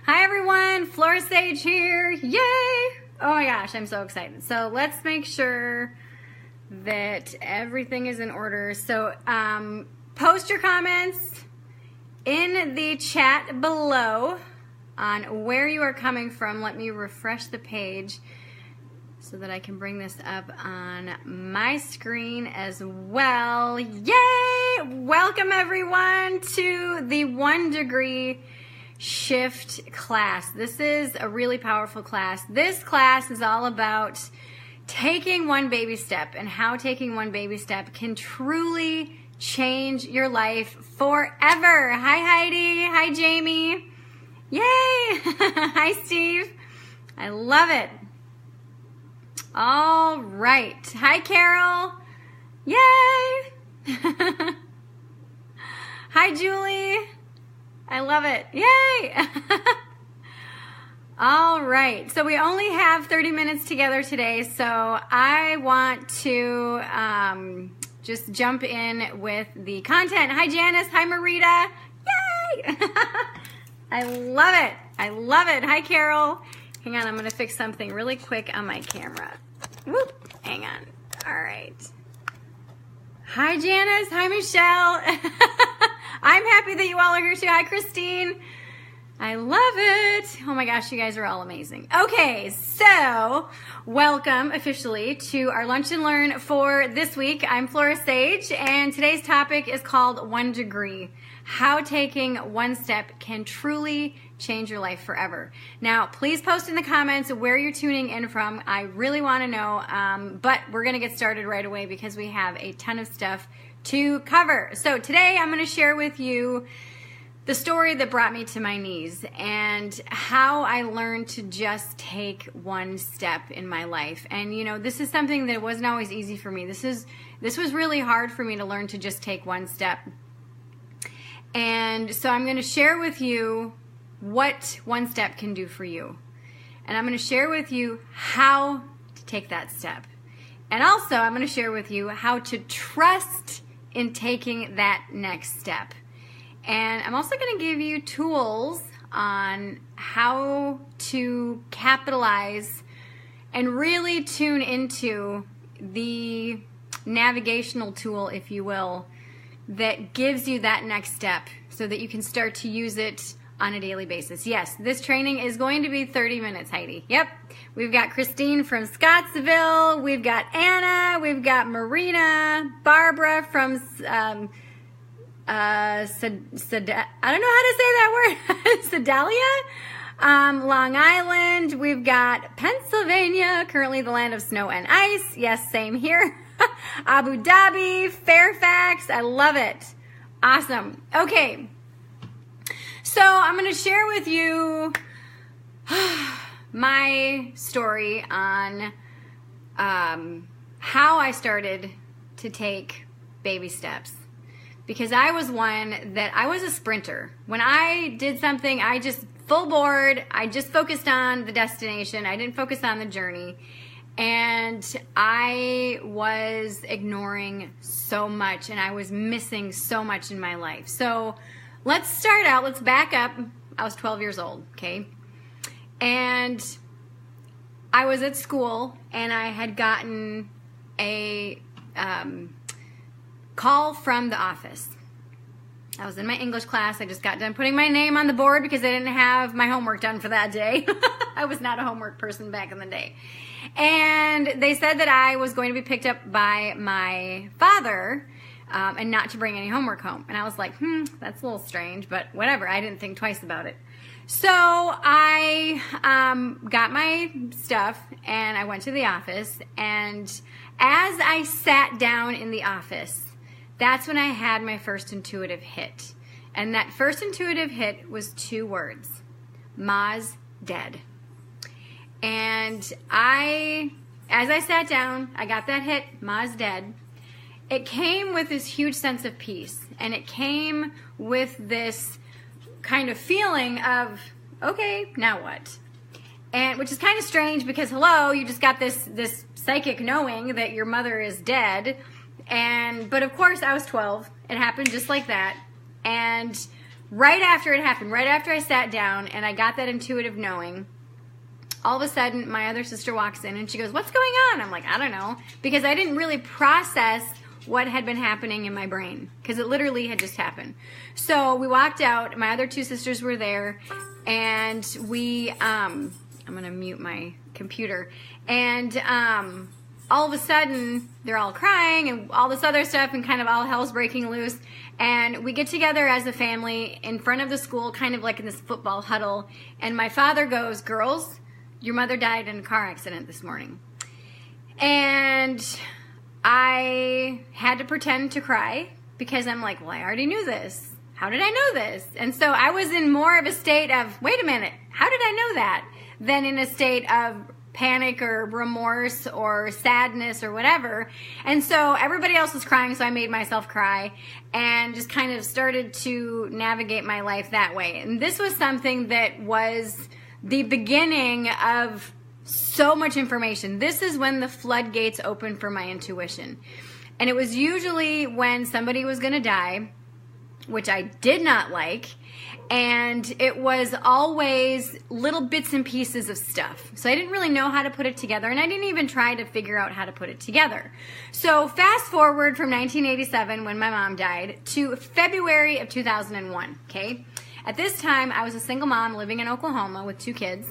Hi everyone, Flora Sage here. Yay! Oh my gosh, I'm so excited. So let's make sure that everything is in order. So post your comments in the chat below on where you are coming from. Let me refresh the page so that I can bring this up on my screen as well. Yay! Welcome everyone to the 1 Degree Shift class. This is a really powerful class. This class is all about taking one baby step and how taking one baby step can truly change your life forever. Hi Heidi. Hi Jamie. Yay! Hi Steve. I love it. All right. Hi Carol. Yay! Hi Julie. I love it. Yay! All right. So we only have 30 minutes together today, so I want to just jump in with the content. Hi Janice. Hi Marita. Yay! I love it. I love it. Hi Carol. Hang on, I'm going to fix something really quick on my camera. Whoop. Hang on. All right. Hi Janice. Hi Michelle. I'm happy that you all are here too. Hi Christine. I love it. Oh my gosh, you guys are all amazing. Okay, so welcome officially to our Lunch and Learn for this week. I'm Flora Sage, and today's topic is called 1 Degree. How taking one step can truly change your life forever. Now, please post in the comments where you're tuning in from. I really want to know, but we're going to get started right away because we have a ton of stuff to cover. So today I'm going to share with you the story that brought me to my knees and how I learned to just take one step in my life. And you know, this is something that wasn't always easy for me. This was really hard for me to learn to just take one step. And so I'm going to share with you what one step can do for you. And I'm going to share with you how to take that step. And also I'm going to share with you how to trust in taking that next step. And I'm also going to give you tools on how to capitalize and really tune into the navigational tool, if you will, that gives you that next step so that you can start to use it on a daily basis. Yes, this training is going to be 30 minutes, Heidi. Yep. We've got Christine from Scottsville. We've got Anna. We've got Marina. Barbara from I don't know how to say that word. Sedalia. Long Island. We've got Pennsylvania, currently the land of snow and ice. Yes, same here. Abu Dhabi, Fairfax. I love it. Awesome. Okay. So I'm going to share with you my story on how I started to take baby steps. Because I was I was a sprinter. When I did something, I just full board, I just focused on the destination. I didn't focus on the journey. And I was ignoring so much and I was missing so much in my life. So let's start out, let's back up. I was 12 years old, okay? And I was at school and I had gotten a call from the office. I was in my English class. I just got done putting my name on the board because I didn't have my homework done for that day. I was not a homework person back in the day. And they said that I was going to be picked up by my father and not to bring any homework home. And I was like, that's a little strange, but whatever. I didn't think twice about it. So I got my stuff and I went to the office. And as I sat down in the office, that's when I had my first intuitive hit. And that first intuitive hit was 2 words. Ma's dead. And as I sat down, I got that hit, Ma's dead. It came with this huge sense of peace. And it came with this kind of feeling of, okay, now what? And which is kind of strange because, hello, you just got this psychic knowing that your mother is dead. But of course I was 12. It happened just like that. And right after it happened, right after I sat down and I got that intuitive knowing, all of a sudden my other sister walks in and she goes, "What's going on?" I'm like, "I don't know," because I didn't really process what had been happening in my brain, because it literally had just happened. So we walked out, my other two sisters were there, and we, I'm gonna mute my computer, and all of a sudden they're all crying and all this other stuff, and kind of all hell's breaking loose, and we get together as a family in front of the school, kind of like in this football huddle, and my father goes, "Girls, your mother died in a car accident this morning." And I had to pretend to cry because I'm like, well, I already knew this. How did I know this? And so I was in more of a state of, wait a minute, how did I know that? Than in a state of panic or remorse or sadness or whatever. And so everybody else was crying, so I made myself cry and just kind of started to navigate my life that way. And this was something that was the beginning of so much information. This is when the floodgates opened for my intuition. And it was usually when somebody was going to die, which I did not like. And it was always little bits and pieces of stuff. So I didn't really know how to put it together. And I didn't even try to figure out how to put it together. So fast forward from 1987, when my mom died, to February of 2001. Okay. At this time, I was a single mom living in Oklahoma with two kids.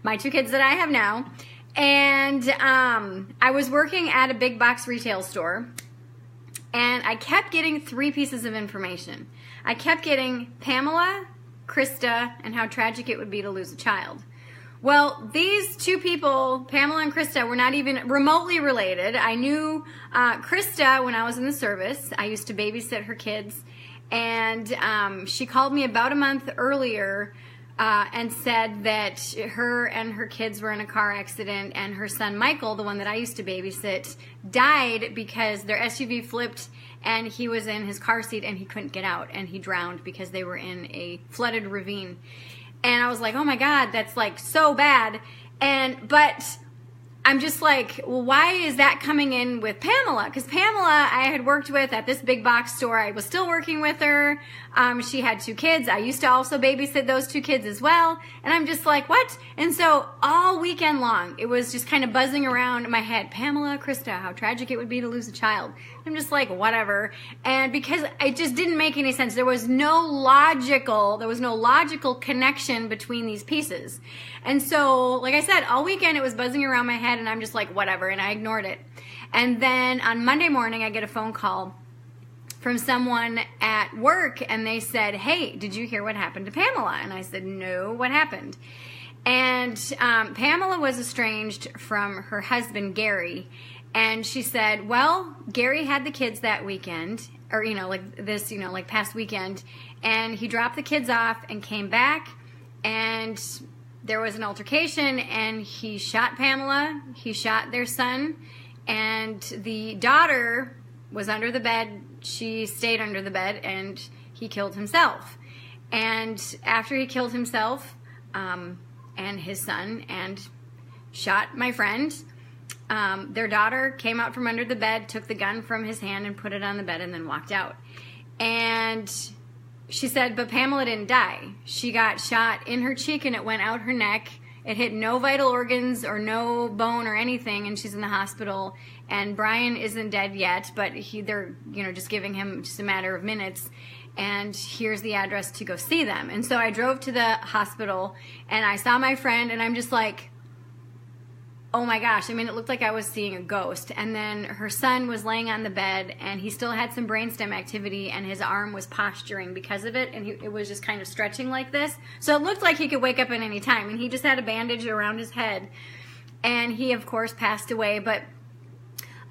My two kids that I have now, and I was working at a big box retail store, and I kept getting three pieces of information. I kept getting Pamela, Krista, and how tragic it would be to lose a child. Well, these two people, Pamela and Krista, were not even remotely related. I knew Krista when I was in the service. I used to babysit her kids, and she called me about a month earlier and said that her and her kids were in a car accident, and her son Michael, the one that I used to babysit, died because their SUV flipped and he was in his car seat and he couldn't get out, and he drowned because they were in a flooded ravine. And I was like, oh my God, that's like so bad. But I'm just like, well, why is that coming in with Pamela? Because Pamela, I had worked with at this big box store. I was still working with her. She had two kids. I used to also babysit those two kids as well. And I'm just like, what? And so all weekend long, it was just kind of buzzing around my head. Pamela, Krista, how tragic it would be to lose a child. I'm just like, whatever. And because it just didn't make any sense. There was no logical connection between these pieces. And so, like I said, all weekend it was buzzing around my head, and I'm just like, whatever, and I ignored it. And then on Monday morning, I get a phone call from someone at work, and they said, hey, did you hear what happened to Pamela? And I said, no, what happened? And Pamela was estranged from her husband, Gary. And she said, well, Gary had the kids that weekend, or, like past weekend, and he dropped the kids off and came back, and there was an altercation, and he shot Pamela, he shot their son, and the daughter was under the bed. She stayed under the bed, and he killed himself. And after he killed himself and his son and shot my friend, their daughter came out from under the bed, took the gun from his hand and put it on the bed, and then walked out. And she said, but Pamela didn't die. She got shot in her cheek, and it went out her neck. It hit no vital organs or no bone or anything, and she's in the hospital. And Brian isn't dead yet, but they're just giving him just a matter of minutes. And here's the address to go see them. And so I drove to the hospital, and I saw my friend, and I'm just like, oh my gosh, I mean, it looked like I was seeing a ghost. And then her son was laying on the bed, and he still had some brainstem activity, and his arm was posturing because of it, and it was just kind of stretching like this. So it looked like he could wake up at any time, and he just had a bandage around his head. And he, of course, passed away. But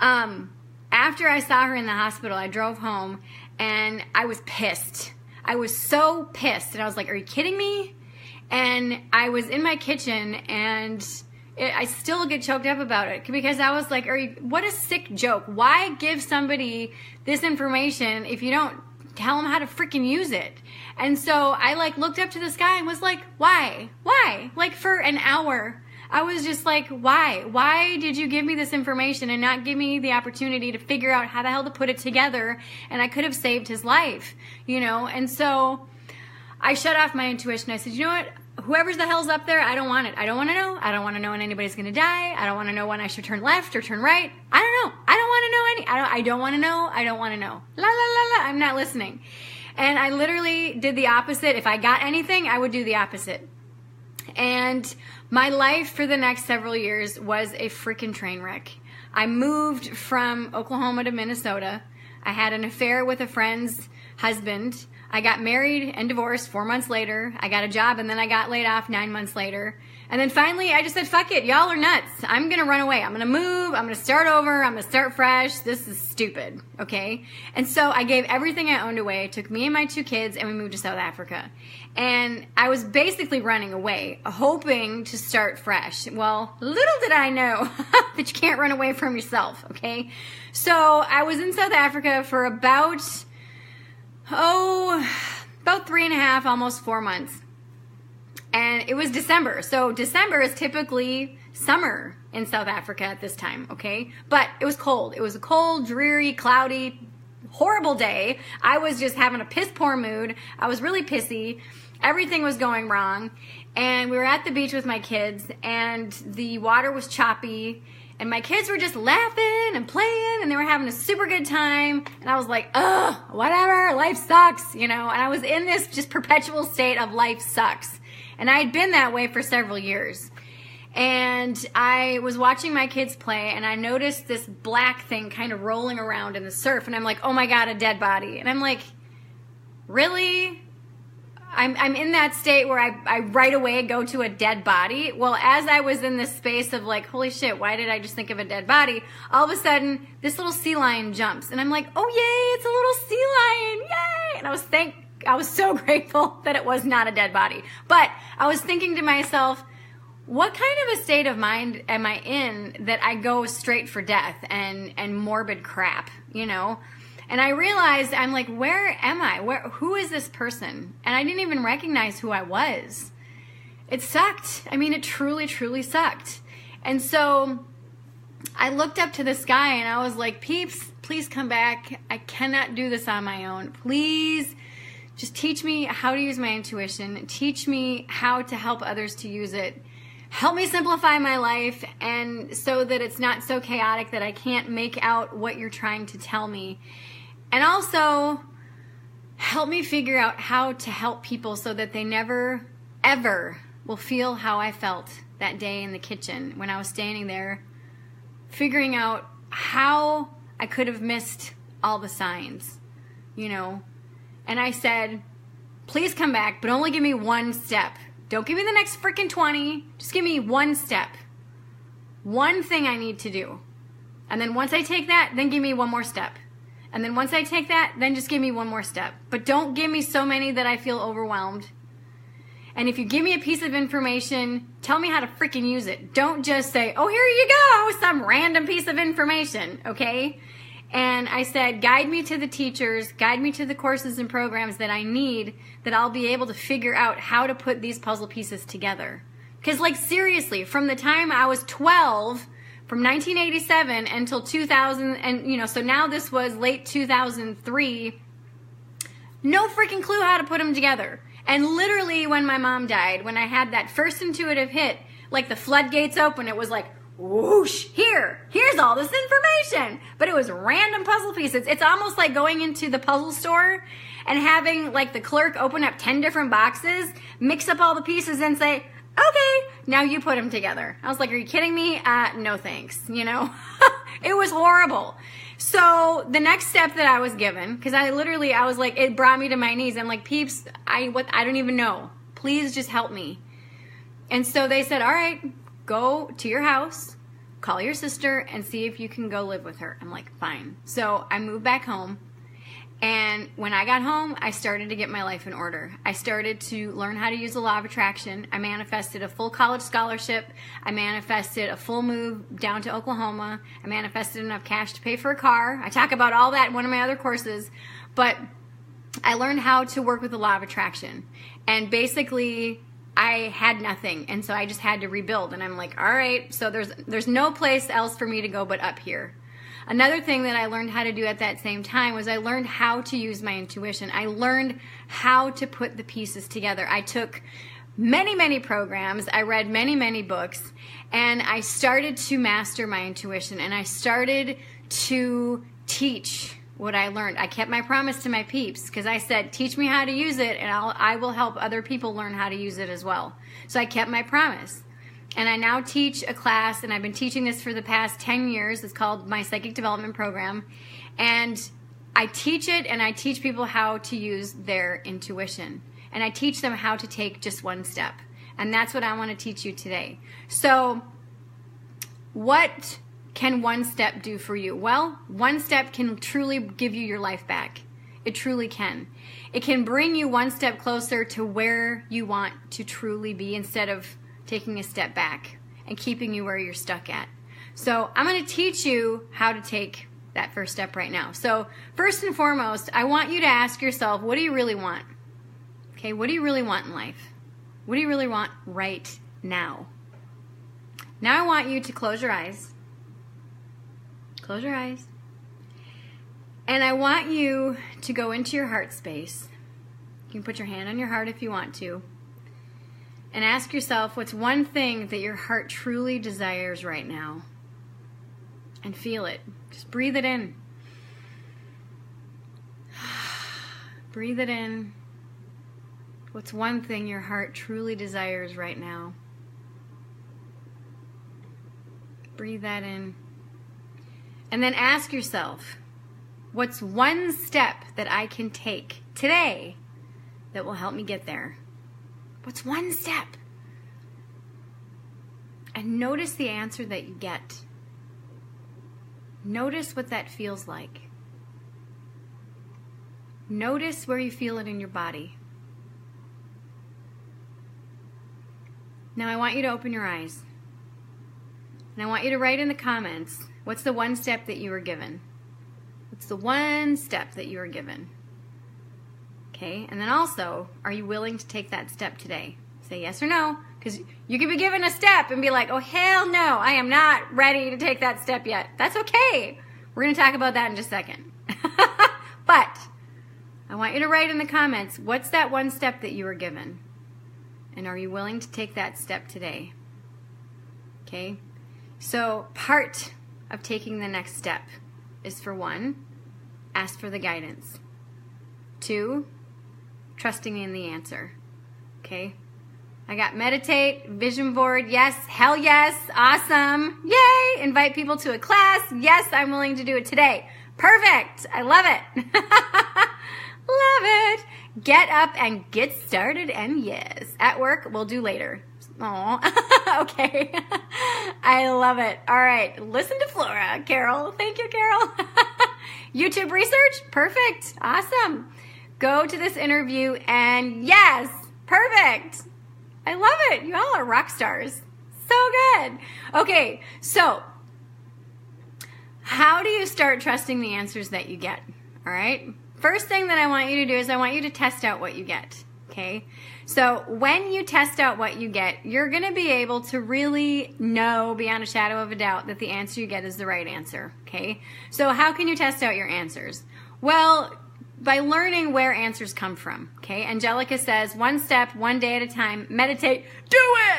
after I saw her in the hospital, I drove home, and I was pissed. I was so pissed, and I was like, are you kidding me? And I was in my kitchen, and I still get choked up about it, because I was like, what a sick joke. Why give somebody this information if you don't tell them how to freaking use it? And so I looked up to the sky and was like, why? Like for an hour. I was just like, why? Why did you give me this information and not give me the opportunity to figure out how the hell to put it together? And I could have saved his life, And so I shut off my intuition. I said, you know what? Whoever's the hell's up there, I don't want it. I don't want to know. I don't want to know when anybody's going to die. I don't want to know when I should turn left or turn right. I don't know. I don't want to know I don't want to know. I don't want to know. La, la, la, la. I'm not listening. And I literally did the opposite. If I got anything, I would do the opposite. And my life for the next several years was a freaking train wreck. I moved from Oklahoma to Minnesota. I had an affair with a friend's husband. I got married and divorced 4 months later. I got a job and then I got laid off 9 months later. And then finally I just said, fuck it, y'all are nuts. I'm going to run away. I'm going to move. I'm going to start over. I'm going to start fresh. This is stupid. Okay. And so I gave everything I owned away, took me and my 2 kids, and we moved to South Africa. And I was basically running away, hoping to start fresh. Well, little did I know that you can't run away from yourself. Okay. So I was in South Africa for about 3.5, almost 4 months. And it was December. So December is typically summer in South Africa at this time, okay? But it was cold. It was a cold, dreary, cloudy, horrible day. I was just having a piss poor mood. I was really pissy. Everything was going wrong. And we were at the beach with my kids, and the water was choppy. And my kids were just laughing and playing, and they were having a super good time. And I was like, ugh, whatever, life sucks, you know? And I was in this just perpetual state of life sucks. And I had been that way for several years. And I was watching my kids play, and I noticed this black thing kind of rolling around in the surf. And I'm like, oh my God, a dead body. And I'm like, really? I'm in that state where I right away go to a dead body. Well, as I was in this space of like, holy shit, why did I just think of a dead body? All of a sudden, this little sea lion jumps. And I'm like, oh yay, it's a little sea lion, yay! And I was so grateful that it was not a dead body. But I was thinking to myself, what kind of a state of mind am I in that I go straight for death and morbid crap, you know? And I realized, I'm like, where am I? Who is this person? And I didn't even recognize who I was. It sucked. I mean, it truly, truly sucked. And so I looked up to the sky and I was like, peeps, please come back. I cannot do this on my own. Please just teach me how to use my intuition. Teach me how to help others to use it. Help me simplify my life, and so that it's not so chaotic that I can't make out what you're trying to tell me. And also, help me figure out how to help people so that they never, ever will feel how I felt that day in the kitchen when I was standing there figuring out how I could have missed all the signs, you know. And I said, please come back, but only give me one step. Don't give me the next freaking 20. Just give me one step. One thing I need to do. And then once I take that, then give me one more step. And then once I take that, then just give me one more step. But don't give me so many that I feel overwhelmed. And if you give me a piece of information, tell me how to freaking use it. Don't just say, oh, here you go, some random piece of information, okay? And I said, guide me to the teachers, guide me to the courses and programs that I need, that I'll be able to figure out how to put these puzzle pieces together. Because, like, seriously, from the time I was 12, from 1987 until 2000, and, you know, so now this was late 2003, no freaking clue how to put them together. And literally when my mom died, when I had that first intuitive hit, like the floodgates open, it was like, whoosh, here's all this information. But it was random puzzle pieces. It's almost like going into the puzzle store and having like the clerk open up 10 different boxes, mix up all the pieces and say, okay, now you put them together. I was like, are you kidding me? No thanks, you know? It was horrible. So the next step that I was given, because I was like, it brought me to my knees. I'm like, peeps, I don't even know. Please just help me. And so they said, all right, go to your house, call your sister, and see if you can go live with her. I'm like, fine. So I moved back home. And when I got home, I started to get my life in order. I started to learn how to use the law of attraction. I manifested a full college scholarship. I manifested a full move down to Oklahoma. I manifested enough cash to pay for a car. I talk about all that in one of my other courses. But I learned how to work with the law of attraction. And basically, I had nothing. And so I just had to rebuild. And I'm like, all right, so there's no place else for me to go but up here. Another thing that I learned how to do at that same time was I learned how to use my intuition. I learned how to put the pieces together. I took many, many programs. I read many, many books, and I started to master my intuition, and I started to teach what I learned. I kept my promise to my peeps because I said, teach me how to use it, and I will help other people learn how to use it as well. So I kept my promise. And I now teach a class, and I've been teaching this for the past 10 years. It's called my Psychic Development Program. And I teach it, and I teach people how to use their intuition. And I teach them how to take just one step. And that's what I want to teach you today. So what can one step do for you? Well, one step can truly give you your life back. It truly can. It can bring you one step closer to where you want to truly be instead of taking a step back and keeping you where you're stuck at. So I'm going to teach you how to take that first step right now. So first and foremost, I want you to ask yourself, what do you really want? Okay, what do you really want in life? What do you really want right now? Now I want you to close your eyes. Close your eyes. And I want you to go into your heart space. You can put your hand on your heart if you want to. And ask yourself, what's one thing that your heart truly desires right now? And feel it. Just breathe it in. Breathe it in. What's one thing your heart truly desires right now? Breathe that in. And then ask yourself, what's one step that I can take today that will help me get there? What's one step? And notice the answer that you get. Notice what that feels like. Notice where you feel it in your body. Now I want you to open your eyes. And I want you to write in the comments, what's the one step that you were given? What's the one step that you were given? Okay, and then also, are you willing to take that step today? Say yes or no, because you could be given a step and be like, oh hell no, I am not ready to take that step yet. That's okay. We're going to talk about that in just a second. But I want you to write in the comments, what's that one step that you were given? And are you willing to take that step today? Okay, so part of taking the next step is, for one, ask for the guidance. 2, trusting in the answer. Okay? I got meditate, vision board, yes, hell yes, awesome, yay, invite people to a class, yes, I'm willing to do it today. Perfect, I love it. Love it. Get up and get started, and yes, at work, we'll do later. Aw, okay. I love it. All right, listen to Flora, Carol. Thank you, Carol. YouTube research, perfect, awesome. Go to this interview and yes, perfect. I love it. You all are rock stars. So good. Okay, so how do you start trusting the answers that you get? All right. First thing that I want you to do is I want you to test out what you get. Okay. So when you test out what you get, you're going to be able to really know beyond a shadow of a doubt that the answer you get is the right answer. Okay. So how can you test out your answers? Well, by learning where answers come from. Okay. Angelica says, one step, one day at a time, meditate, do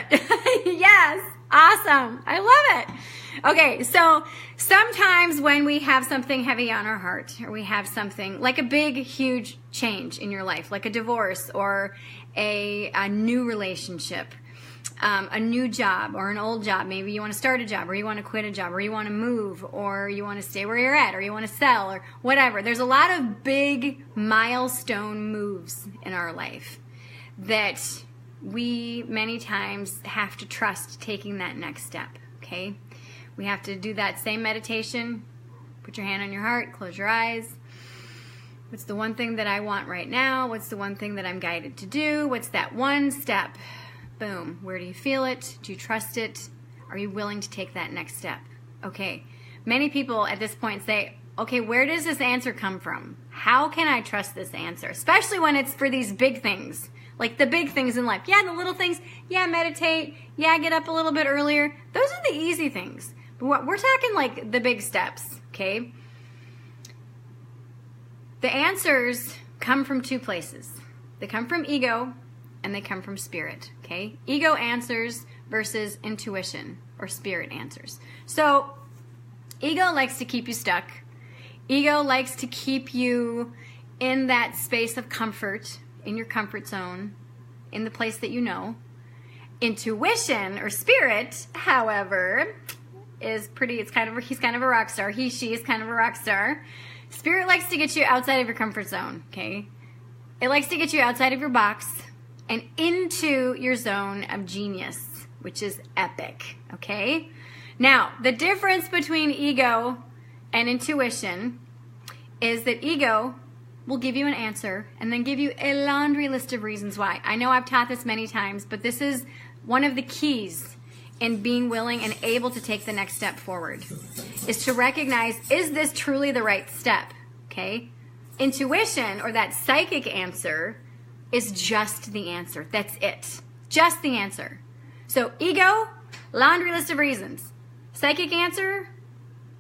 it. Yes. Awesome. I love it. Okay, so sometimes when we have something heavy on our heart, or we have something like a big, huge change in your life, like a divorce or a new relationship, a new job or an old job, maybe you want to start a job or you want to quit a job or you want to move or you want to stay where you're at or you want to sell or whatever. There's a lot of big milestone moves in our life that we many times have to trust taking that next step, okay? We have to do that same meditation. Put your hand on your heart, close your eyes. What's the one thing that I want right now? What's the one thing that I'm guided to do? What's that one step? Boom. Where do you feel it? Do you trust it? Are you willing to take that next step? Okay. Many people at this point say, okay, where does this answer come from? How can I trust this answer? Especially when it's for these big things. Like the big things in life. Yeah, the little things. Yeah, meditate. Yeah, get up a little bit earlier. Those are the easy things. But we're talking like the big steps, okay? okay? The answers come from two places. They come from ego and they come from spirit, okay? Ego answers versus intuition or spirit answers. So ego likes to keep you stuck. Ego likes to keep you in that space of comfort, in your comfort zone, in the place that you know. Intuition or spirit, however, is pretty, he's kind of a rock star. She is kind of a rock star. Spirit likes to get you outside of your comfort zone, okay? It likes to get you outside of your box and into your zone of genius, which is epic, okay? Now, the difference between ego and intuition is that ego will give you an answer and then give you a laundry list of reasons why. I know I've taught this many times, but this is one of the keys in being willing and able to take the next step forward, is to recognize, is this truly the right step, okay? Intuition, or that psychic answer, is just the answer. That's it. Just the answer. So ego, laundry list of reasons. Psychic answer,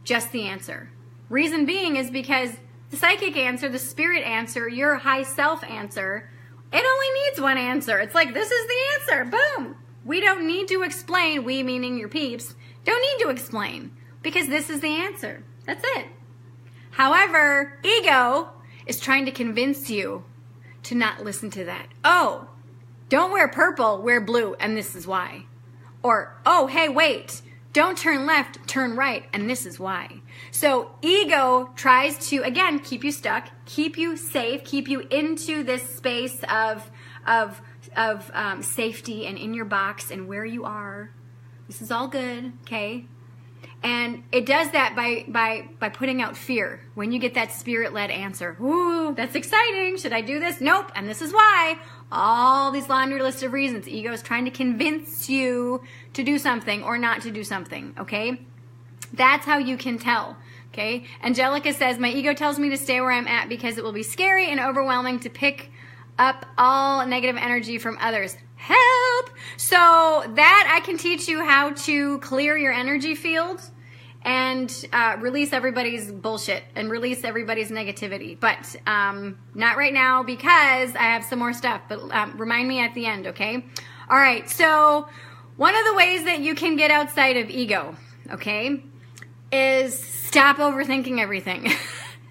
just the answer. Reason being is because the psychic answer, the spirit answer, your high self answer, it only needs one answer. It's like, this is the answer. Boom. We don't need to explain, we meaning your peeps, don't need to explain, because this is the answer. That's it. However, ego is trying to convince you to not listen to that. Oh, don't wear purple, wear blue, and this is why. Or, oh, hey, wait, don't turn left, turn right, and this is why. So ego tries to, again, keep you stuck, keep you safe, keep you into this space of safety and in your box and where you are. This is all good, okay? And it does that by putting out fear. When you get that spirit-led answer, ooh, that's exciting. Should I do this? Nope. And this is why. All these laundry list of reasons. Ego is trying to convince you to do something or not to do something, okay? That's how you can tell, okay? Angelica says, my ego tells me to stay where I'm at because it will be scary and overwhelming to pick up all negative energy from others. Help! So that I can teach you how to clear your energy field and release everybody's bullshit and release everybody's negativity. But not right now because I have some more stuff. But remind me at the end, okay? All right, so one of the ways that you can get outside of ego, okay, is stop overthinking everything.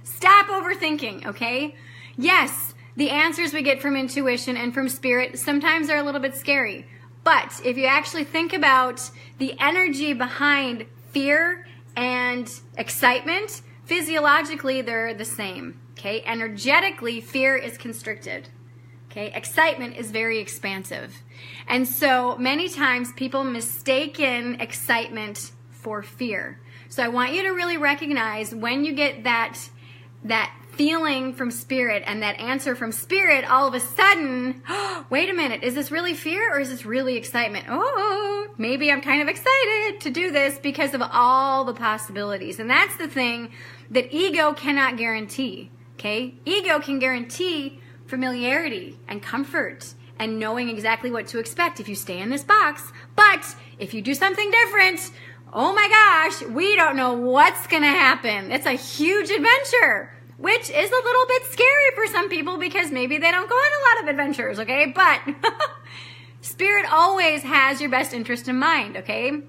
Stop overthinking, okay? Yes, the answers we get from intuition and from spirit sometimes are a little bit scary. But if you actually think about the energy behind fear and excitement, physiologically they're the same, okay? Energetically, fear is constricted, okay? Excitement is very expansive. And so many times people mistaken excitement for fear. So I want you to really recognize when you get that feeling from spirit and that answer from spirit, all of a sudden, oh, wait a minute, is this really fear or is this really excitement? Oh, maybe I'm kind of excited to do this because of all the possibilities. And that's the thing that ego cannot guarantee, okay? Ego can guarantee familiarity and comfort and knowing exactly what to expect if you stay in this box. But if you do something different, oh my gosh, we don't know what's going to happen. It's a huge adventure, which is a little bit scary for some people because maybe they don't go on a lot of adventures, okay? But spirit always has your best interest in mind, okay?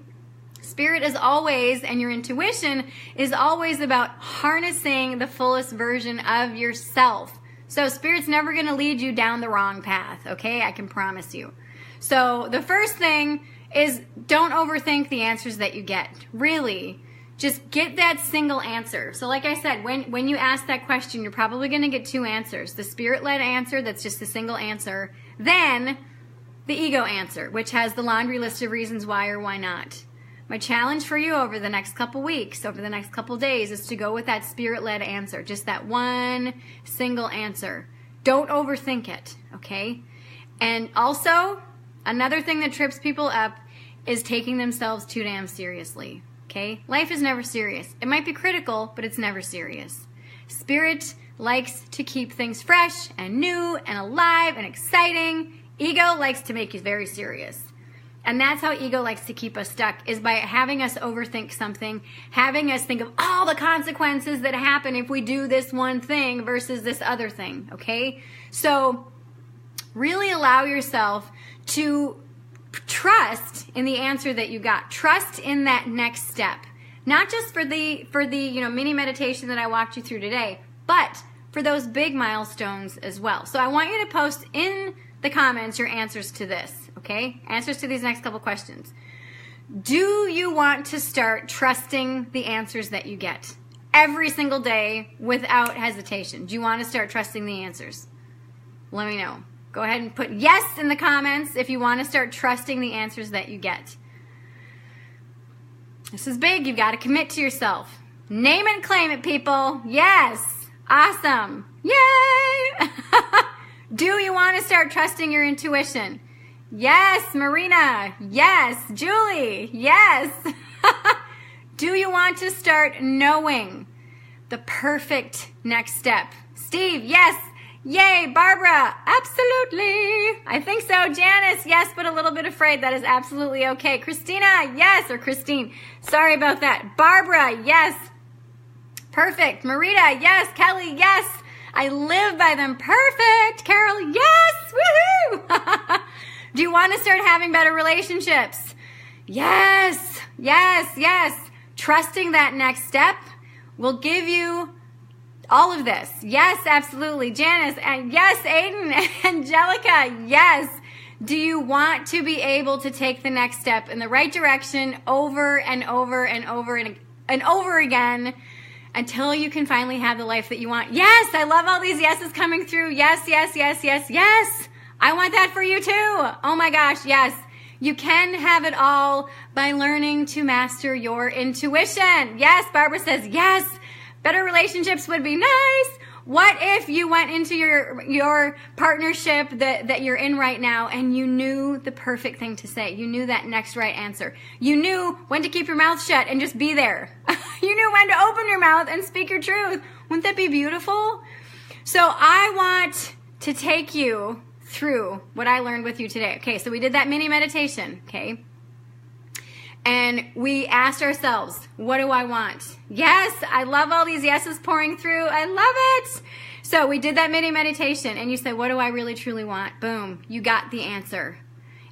Spirit is always, and your intuition is always about harnessing the fullest version of yourself. So spirit's never going to lead you down the wrong path, okay? I can promise you. So the first thing is don't overthink the answers that you get. Really, just get that single answer. So like I said, when you ask that question, you're probably going to get two answers. The spirit-led answer, that's just a single answer. Then the ego answer, which has the laundry list of reasons why or why not. My challenge for you over the next couple weeks, over the next couple days, is to go with that spirit-led answer. Just that one single answer. Don't overthink it, okay? And also, another thing that trips people up is taking themselves too damn seriously. Okay? Life is never serious. It might be critical, but it's never serious. Spirit likes to keep things fresh and new and alive and exciting. Ego likes to make you very serious. And that's how ego likes to keep us stuck, is by having us overthink something, having us think of all the consequences that happen if we do this one thing versus this other thing, okay? So really allow yourself to trust in the answer that you got. Trust in that next step. Not just for the mini meditation that I walked you through today, but for those big milestones as well. So I want you to post in the comments your answers to this. Okay, answers to these next couple questions. Do you want to start trusting the answers that you get every single day without hesitation? Do you want to start trusting the answers? Let me know. Go ahead and put yes in the comments if you want to start trusting the answers that you get. This is big. You've got to commit to yourself. Name and claim it, people. Yes. Awesome. Yay! Do you want to start trusting your intuition? Yes, Marina. Yes, Julie. Yes. Do you want to start knowing the perfect next step? Steve, yes. Yay, Barbara. Absolutely. I think so. Janice, yes, but a little bit afraid. That is absolutely okay. Christina, yes, or Christine. Sorry about that. Barbara, yes. Perfect. Marita, yes. Kelly, yes. I live by them. Perfect. Carol, yes. Woohoo. Do you want to start having better relationships? Yes, yes, yes. Trusting that next step will give you all of this. Yes, absolutely. Janice, and yes, Aiden, Angelica, yes. Do you want to be able to take the next step in the right direction over and over and over and over again until you can finally have the life that you want? Yes, I love all these yeses coming through. Yes, yes, yes, yes, yes. I want that for you too. Oh my gosh, yes. You can have it all by learning to master your intuition. Yes, Barbara says yes. Better relationships would be nice. What if you went into your partnership that you're in right now and you knew the perfect thing to say? You knew that next right answer. You knew when to keep your mouth shut and just be there. You knew when to open your mouth and speak your truth. Wouldn't that be beautiful? So I want to take you through what I learned with you today. Okay, so we did that mini meditation, okay? And we asked ourselves, what do I want? Yes, I love all these yeses pouring through. I love it. So we did that mini meditation and you said, what do I really truly want? Boom, you got the answer.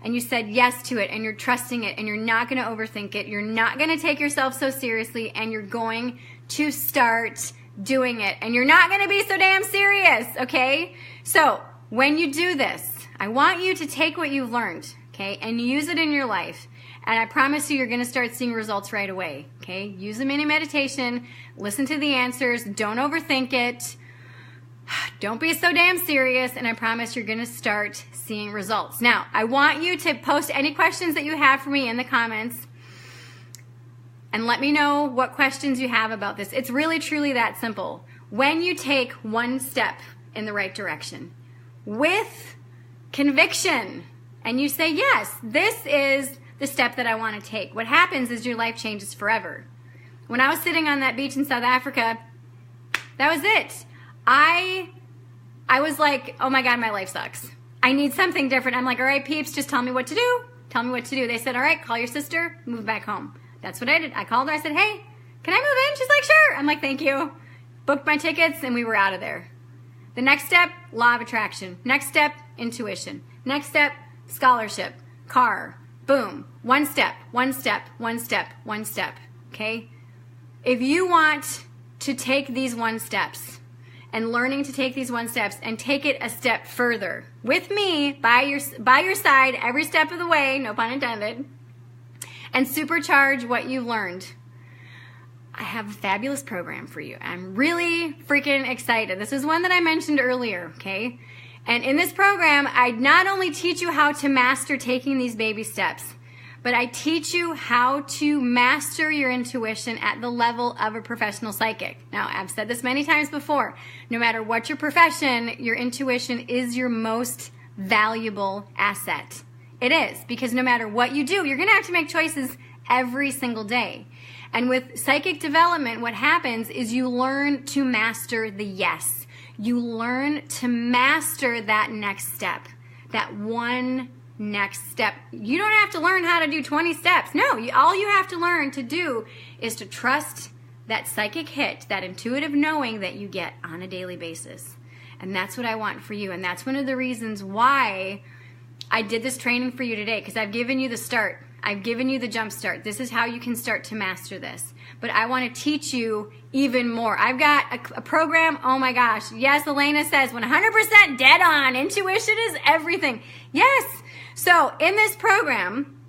And you said yes to it and you're trusting it and you're not going to overthink it. You're not going to take yourself so seriously and you're going to start doing it. And you're not going to be so damn serious, okay? So when you do this, I want you to take what you've learned, okay, and use it in your life. And I promise you, you're going to start seeing results right away, okay? Use the mini meditation. Listen to the answers. Don't overthink it. Don't be so damn serious. And I promise you're going to start seeing results. Now, I want you to post any questions that you have for me in the comments. And let me know what questions you have about this. It's really, truly that simple. When you take one step in the right direction, with conviction, and you say, yes, this is the step that I want to take, what happens is your life changes forever. When I was sitting on that beach in South Africa, that was it. I was like, oh my God, my life sucks. I need something different. I'm like, all right, peeps, just tell me what to do. Tell me what to do. They said, all right, call your sister, move back home. That's what I did. I called her. I said, hey, can I move in? She's like, sure. I'm like, thank you. Booked my tickets and we were out of there. The next step, law of attraction. Next step, intuition. Next step, scholarship, car, boom. One step, one step, one step, one step, okay? If you want to take these one steps and learning to take these one steps and take it a step further with me by your side every step of the way, no pun intended, and supercharge what you've learned, I have a fabulous program for you. I'm really freaking excited. This is one that I mentioned earlier, okay? And in this program, I not only teach you how to master taking these baby steps, but I teach you how to master your intuition at the level of a professional psychic. Now, I've said this many times before. No matter what your profession, your intuition is your most valuable asset. It is, because no matter what you do, you're going to have to make choices every single day. And with psychic development, what happens is you learn to master the yes. You learn to master that next step, that one next step. You don't have to learn how to do 20 steps. No, all you have to learn to do is to trust that psychic hit, that intuitive knowing that you get on a daily basis. And that's what I want for you. And that's one of the reasons why I did this training for you today, because I've given you the start. I've given you the jump start. This is how you can start to master this. But I want to teach you even more. I've got a program. Oh my gosh. Yes, Elena says 100% dead on. Intuition is everything. Yes. So in this program,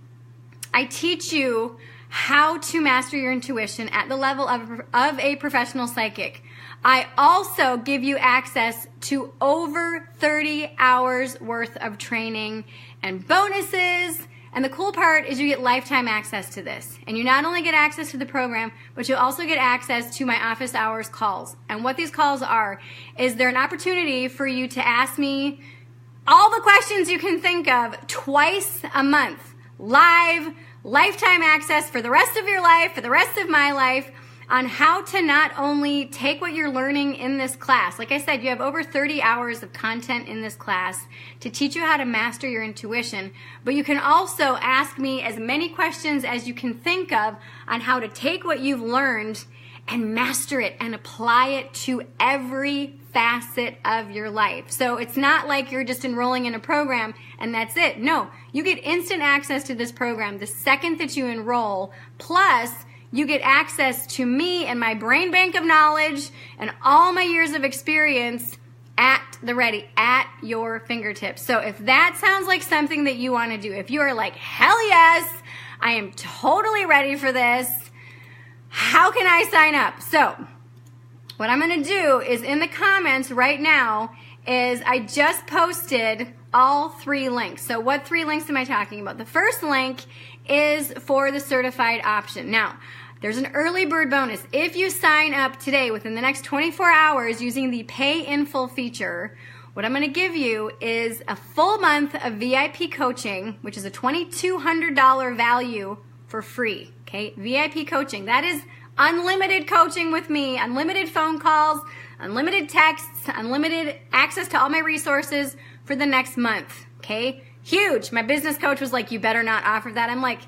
I teach you how to master your intuition at the level of a professional psychic. I also give you access to over 30 hours worth of training and bonuses. And the cool part is you get lifetime access to this. And you not only get access to the program, but you also get access to my office hours calls. And what these calls are, is they're an opportunity for you to ask me all the questions you can think of twice a month. Live, lifetime access for the rest of your life, for the rest of my life, on how to not only take what you're learning in this class. Like I said, you have over 30 hours of content in this class to teach you how to master your intuition, but you can also ask me as many questions as you can think of on how to take what you've learned and master it and apply it to every facet of your life. So it's not like you're just enrolling in a program and that's it. No, you get instant access to this program the second that you enroll, plus you get access to me and my brain bank of knowledge and all my years of experience at the ready, at your fingertips. So if that sounds like something that you want to do, if you are like, hell yes, I am totally ready for this, how can I sign up? So what I'm going to do is in the comments right now is I just posted all 3 links. So what 3 links am I talking about? The first link is for the certified option. Now, there's an early bird bonus. If you sign up today within the next 24 hours using the pay in full feature, what I'm going to give you is a full month of VIP coaching, which is a $2,200 value for free. Okay, VIP coaching. That is unlimited coaching with me, unlimited phone calls, unlimited texts, unlimited access to all my resources for the next month. Okay, huge. My business coach was like, you better not offer that. I'm like,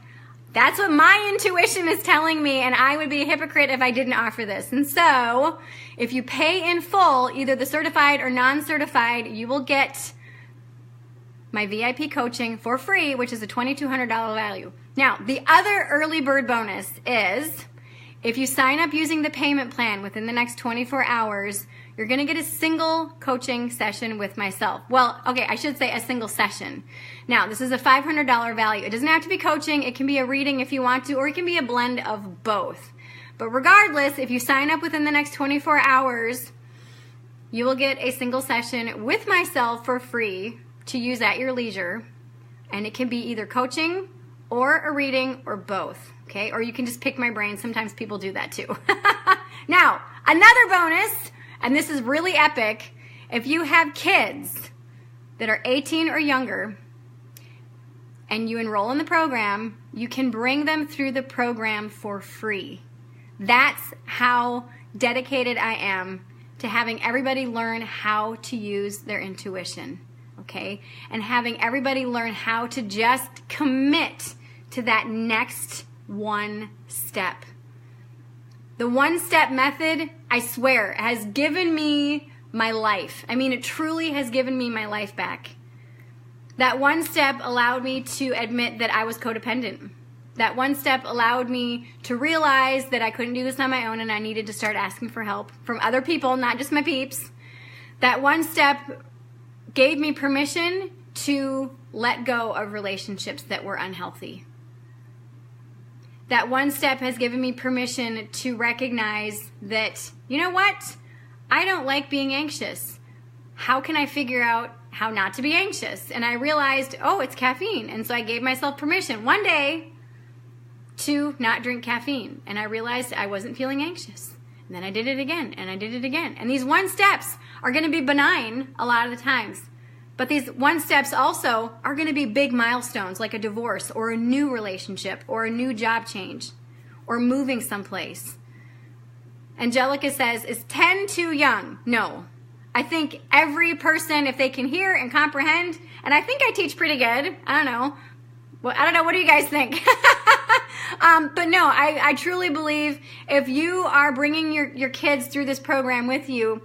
that's what my intuition is telling me, and I would be a hypocrite if I didn't offer this. And so, if you pay in full, either the certified or non-certified, you will get my VIP coaching for free, which is a $2,200 value. Now, the other early bird bonus is, if you sign up using the payment plan within the next 24 hours, you're going to get a single coaching session with myself. Well, okay, I should say a single session. Now, this is a $500 value. It doesn't have to be coaching. It can be a reading if you want to, or it can be a blend of both. But regardless, if you sign up within the next 24 hours, you will get a single session with myself for free to use at your leisure. And it can be either coaching or a reading or both. Okay, or you can just pick my brain. Sometimes people do that too. Now, another bonus, and this is really epic, if you have kids that are 18 or younger and you enroll in the program, you can bring them through the program for free. That's how dedicated I am to having everybody learn how to use their intuition, okay? And having everybody learn how to just commit to that next one step. The one-step method, I swear, has given me my life. I mean, it truly has given me my life back. That one step allowed me to admit that I was codependent. That one step allowed me to realize that I couldn't do this on my own and I needed to start asking for help from other people, not just my peeps. That one step gave me permission to let go of relationships that were unhealthy. That one step has given me permission to recognize that, you know what? I don't like being anxious. How can I figure out how not to be anxious? And I realized, oh, it's caffeine. And so I gave myself permission one day to not drink caffeine. And I realized I wasn't feeling anxious. And then I did it again, and I did it again. And these one steps are going to be benign a lot of the times. But these one steps also are going to be big milestones, like a divorce or a new relationship or a new job change or moving someplace. Angelica says, is 10 too young? No. I think every person, if they can hear and comprehend, and I think I teach pretty good. I don't know. Well, I don't know. What do you guys think? But no, I truly believe if you are bringing your kids through this program with you,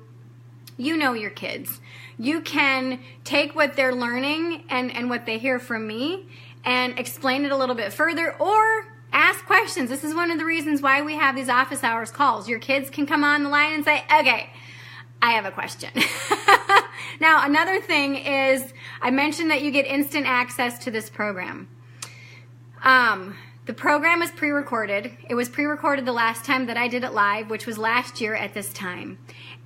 you know your kids. You can take what they're learning and what they hear from me and explain it a little bit further, or ask questions. This is one of the reasons why we have these office hours calls. Your kids can come on the line and say, okay, I have a question. Now, another thing is, I mentioned that you get instant access to this program. The program is pre-recorded. It was pre-recorded the last time that I did it live, which was last year at this time.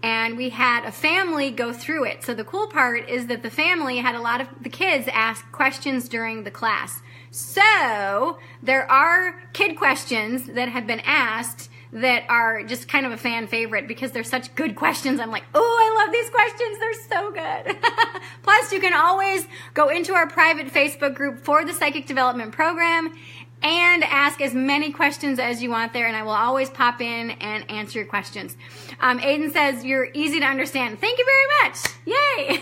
And we had a family go through it. So the cool part is that the family had a lot of the kids ask questions during the class. So there are kid questions that have been asked that are just kind of a fan favorite because they're such good questions. I'm like, oh, I love these questions. They're so good. Plus, you can always go into our private Facebook group for the Psychic Development Program and ask as many questions as you want there, and I will always pop in and answer your questions. Aiden says, you're easy to understand. Thank you very much. Yay.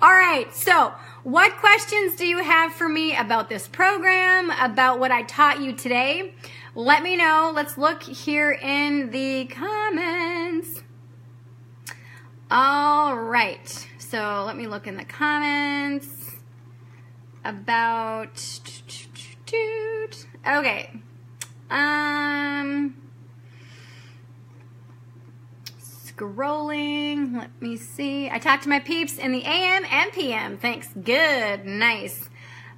All right, so what questions do you have for me about this program, about what I taught you today? Let me know. Let's look here in the comments. All right, so let me look in the comments about... Okay. Scrolling. Let me see. I talked to my peeps in the AM and PM. Thanks. Good. Nice.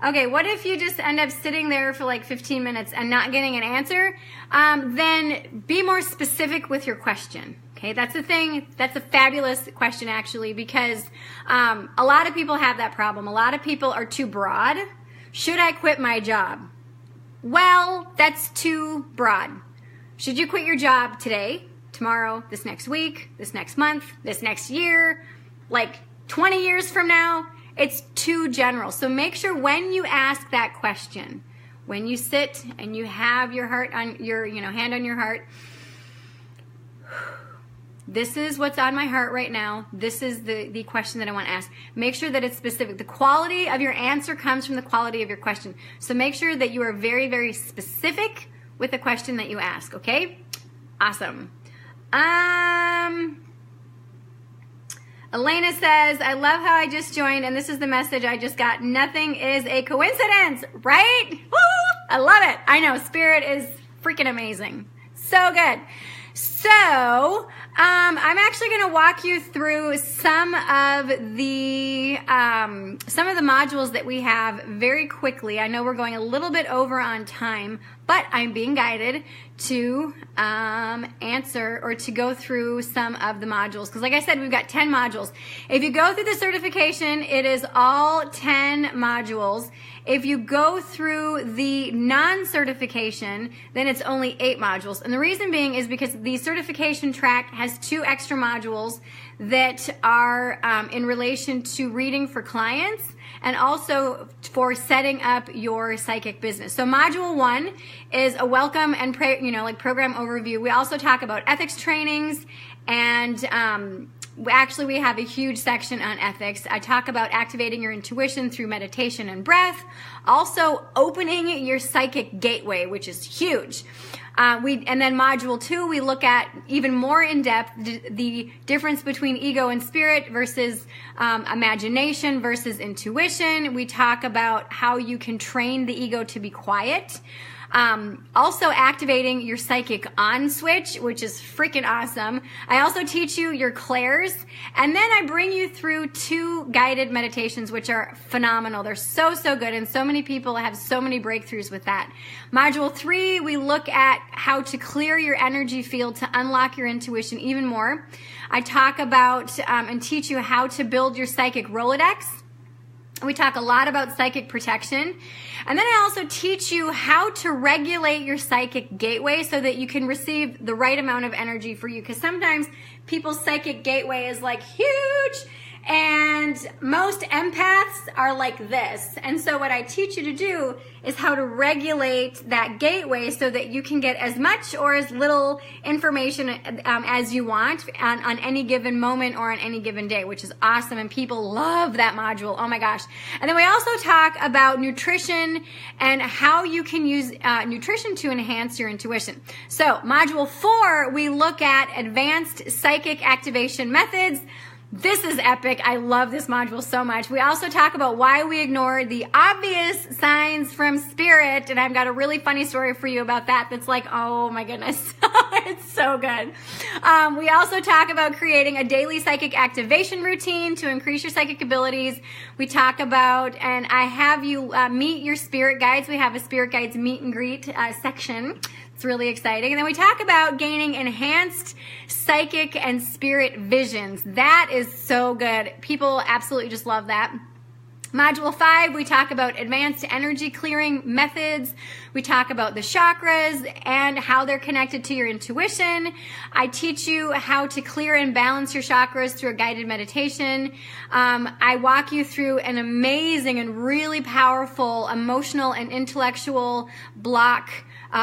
Okay, what if you just end up sitting there for like 15 minutes and not getting an answer? Then be more specific with your question. Okay, that's the thing. That's a fabulous question, actually, because a lot of people have that problem. A lot of people are too broad. Should I quit my job? Well, that's too broad. Should you quit your job today, tomorrow, this next week, this next month, this next year, like 20 years from now? It's too general. So make sure when you ask that question, when you sit and you have your heart on your, hand on your heart, this is what's on my heart right now. This is the question that I want to ask. Make sure that it's specific. The quality of your answer comes from the quality of your question. So make sure that you are very, very specific with the question that you ask, okay? Awesome. Elena says, I love how I just joined, and this is the message I just got. Nothing is a coincidence, right? Woo! I love it. I know, Spirit is freaking amazing. So good. So, I'm actually going to walk you through some of the modules that we have very quickly. I know we're going a little bit over on time, but I'm being guided to answer or to go through some of the modules. Because like I said, we've got 10 modules. If you go through the certification, it is all 10 modules. If you go through the non-certification, then it's only 8 modules. And the reason being is because the certification track has 2 extra modules that are in relation to reading for clients and also for setting up your psychic business. So module 1 is a welcome and program overview. We also talk about ethics trainings, and actually we have a huge section on ethics. I talk about activating your intuition through meditation and breath. Also opening your psychic gateway, which is huge. And then module 2, we look at even more in depth the difference between ego and spirit versus imagination versus intuition. We talk about how you can train the ego to be quiet. Also activating your psychic on switch, which is freaking awesome. I also teach you your clairs, and then I bring you through 2 guided meditations, which are phenomenal. They're so, so good, and so many people have so many breakthroughs with that. Module 3, we look at how to clear your energy field to unlock your intuition even more. I talk about and teach you how to build your psychic Rolodex. We talk a lot about psychic protection. And then I also teach you how to regulate your psychic gateway so that you can receive the right amount of energy for you. Because sometimes people's psychic gateway is like huge And most empaths are like this. And so what I teach you to do is how to regulate that gateway so that you can get as much or as little information as you want on any given moment or on any given day, which is awesome. And people love that module. Oh my gosh. And then we also talk about nutrition and how you can use nutrition to enhance your intuition. So module 4, we look at advanced psychic activation methods. This is epic. I love this module so much. We also talk about why we ignore the obvious signs from spirit. And I've got a really funny story for you about that. That's like, oh my goodness. It's so good. We also talk about creating a daily psychic activation routine to increase your psychic abilities. We talk about, and I have you meet your spirit guides. We have a spirit guides meet and greet section. It's really exciting. And then we talk about gaining enhanced psychic and spirit visions. That is so good. People absolutely just love that. Module 5, we talk about advanced energy clearing methods. We talk about the chakras and how they're connected to your intuition. I teach you how to clear and balance your chakras through a guided meditation. I walk you through an amazing and really powerful emotional and intellectual block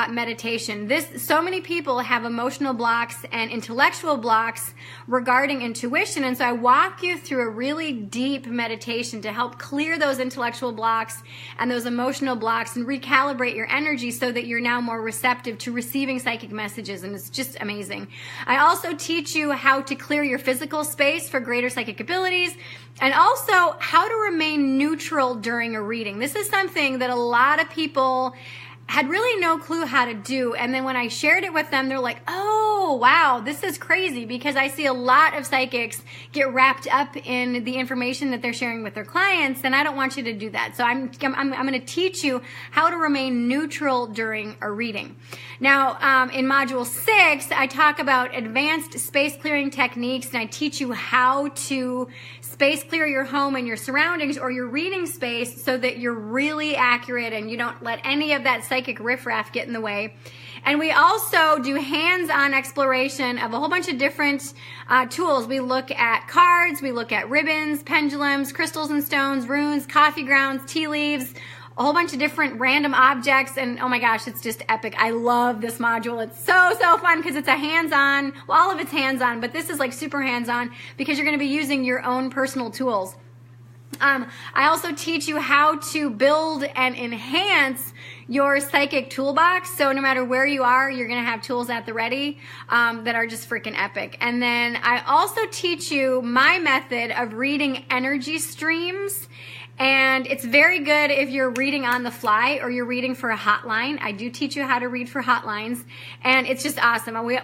meditation. So many people have emotional blocks and intellectual blocks regarding intuition, and so I walk you through a really deep meditation to help clear those intellectual blocks and those emotional blocks and recalibrate your energy so that you're now more receptive to receiving psychic messages, and it's just amazing. I also teach you how to clear your physical space for greater psychic abilities, and also how to remain neutral during a reading. This is something that a lot of people had really no clue how to do. And then when I shared it with them, they're like, oh, wow, this is crazy, because I see a lot of psychics get wrapped up in the information that they're sharing with their clients, and I don't want you to do that. So I'm going to teach you how to remain neutral during a reading. Now, in Module 6, I talk about advanced space clearing techniques, and I teach you how to space clear your home and your surroundings or your reading space so that you're really accurate and you don't let any of that psychic riffraff get in the way. And we also do hands-on exploration of a whole bunch of different tools. We look at cards, we look at ribbons, pendulums, crystals and stones, runes, coffee grounds, tea leaves, a whole bunch of different random objects, and oh my gosh, it's just epic. I love this module. It's so fun because it's a hands-on, well, all of it's hands-on, but this is like super hands-on because you're going to be using your own personal tools. I also teach you how to build and enhance your psychic toolbox. So no matter where you are, you're going to have tools at the ready that are just freaking epic. And then I also teach you my method of reading energy streams. And it's very good if you're reading on the fly or you're reading for a hotline. I do teach you how to read for hotlines, and it's just awesome. We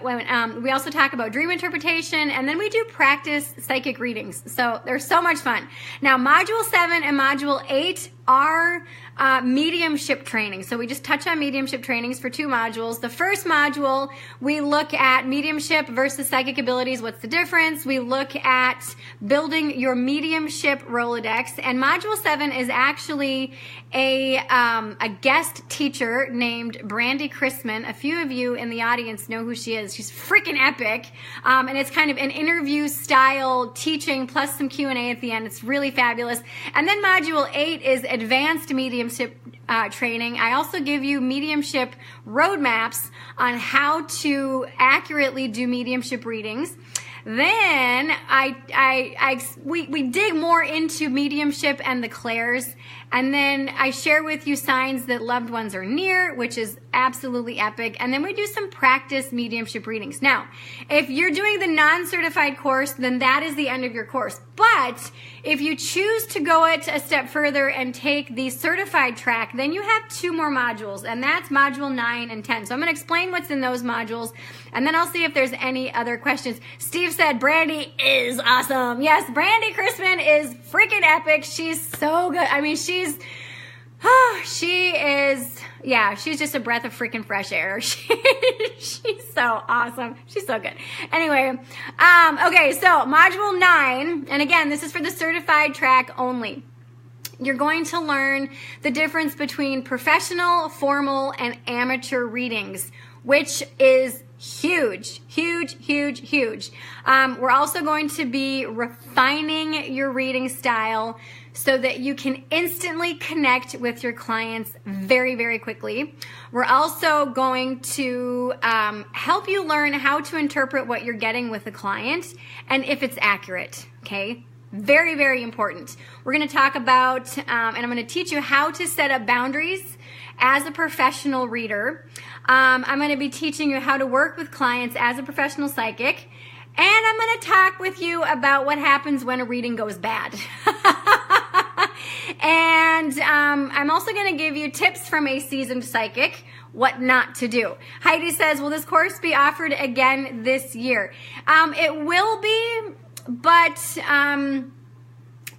also talk about dream interpretation, and then we do practice psychic readings. So they're so much fun. Now, Module 7 and Module 8 are mediumship training. So we just touch on mediumship trainings for 2 modules. The first module, we look at mediumship versus psychic abilities. What's the difference? We look at building your mediumship Rolodex. And Module 7 is actually a guest teacher named Brandy Chrisman. A few of you in the audience know who she is. She's freaking epic. And it's kind of an interview style teaching plus some Q&A at the end. It's really fabulous. And then Module 8 is advanced mediumship training. I also give you mediumship roadmaps on how to accurately do mediumship readings. Then we dig more into mediumship and the clairs, and then I share with you signs that loved ones are near, which is absolutely epic. And then we do some practice mediumship readings. Now, if you're doing the non-certified course, then that is the end of your course. But if you choose to go it a step further and take the certified track, then you have 2 more modules, and that's Module 9 and 10. So I'm going to explain what's in those modules, and then I'll see if there's any other questions. Steve said Brandy is awesome. Yes, Brandy Chrisman is freaking epic. She's so good. I mean, she's just a breath of freaking fresh air. She's so awesome. She's so good. Anyway, okay, so Module 9, and again, this is for the certified track only. You're going to learn the difference between professional, formal, and amateur readings. which is huge, huge, huge, huge. We're also going to be refining your reading style so that you can instantly connect with your clients very, very quickly. We're also going to help you learn how to interpret what you're getting with the client and if it's accurate, okay? Very, very important. We're going to talk about, and I'm going to teach you how to set up boundaries as a professional reader. I'm going to be teaching you how to work with clients as a professional psychic. And I'm going to talk with you about what happens when a reading goes bad. And I'm also going to give you tips from a seasoned psychic, what not to do. Heidi says, will this course be offered again this year? It will be, but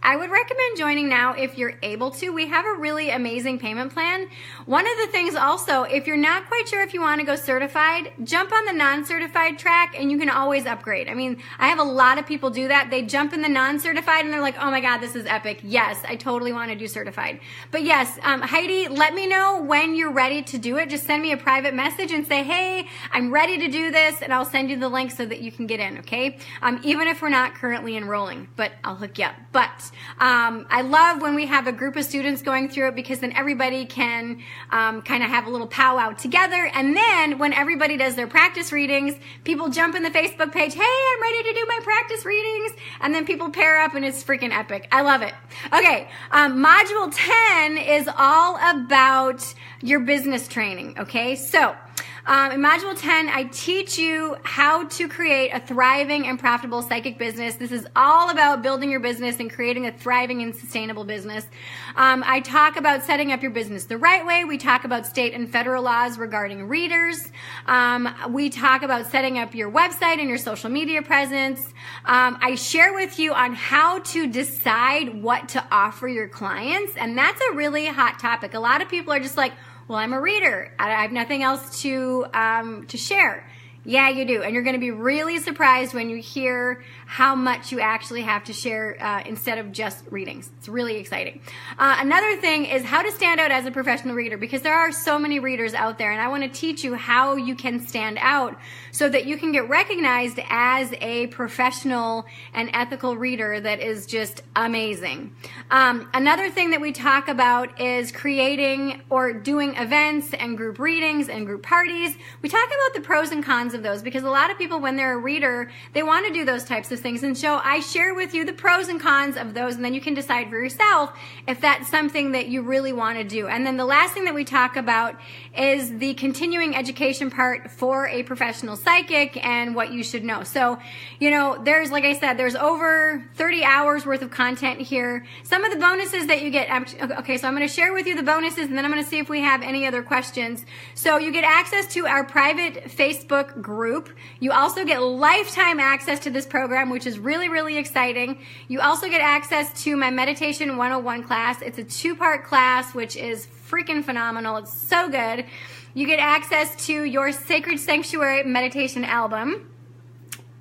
I would recommend joining now if you're able to. We have a really amazing payment plan. One of the things also, if you're not quite sure if you want to go certified, jump on the non-certified track and you can always upgrade. I mean, I have a lot of people do that. They jump in the non-certified and they're like, oh my God, this is epic. Yes, I totally want to do certified. But yes, Heidi, let me know when you're ready to do it. Just send me a private message and say, hey, I'm ready to do this, and I'll send you the link so that you can get in, okay? Even if we're not currently enrolling, but I'll hook you up. But I love when we have a group of students going through it, because then everybody can kind of have a little powwow together. And then when everybody does their practice readings, people jump in the Facebook page, hey, I'm ready to do my practice readings. And then people pair up and it's freaking epic. I love it. Okay, module 10 is all about your business training, okay? So in Module 10, I teach you how to create a thriving and profitable psychic business. This is all about building your business and creating a thriving and sustainable business. I talk about setting up your business the right way. We talk about state and federal laws regarding readers. We talk about setting up your website and your social media presence. I share with you on how to decide what to offer your clients, and that's a really hot topic. A lot of people are just like, well, I'm a reader. I have nothing else to share. Yeah, you do. And you're going to be really surprised when you hear how much you actually have to share instead of just readings. It's really exciting. Another thing is how to stand out as a professional reader, because there are so many readers out there, and I want to teach you how you can stand out so that you can get recognized as a professional and ethical reader that is just amazing. Another thing that we talk about is creating or doing events and group readings and group parties. We talk about the pros and cons of those, because a lot of people, when they're a reader, they want to do those types of things. And so I share with you the pros and cons of those, and then you can decide for yourself if that's something that you really want to do. And then the last thing that we talk about is the continuing education part for a professional psychic and what you should know. So, you know, there's, like I said, there's over 30 hours worth of content here. Some of the bonuses that you get, okay, so I'm going to share with you the bonuses, and then I'm going to see if we have any other questions. So you get access to our private Facebook group. You also get lifetime access to this program, which is really, really exciting. You also get access to my Meditation 101 class. It's a 2-part class, which is freaking phenomenal. It's so good. You get access to your Sacred Sanctuary meditation album.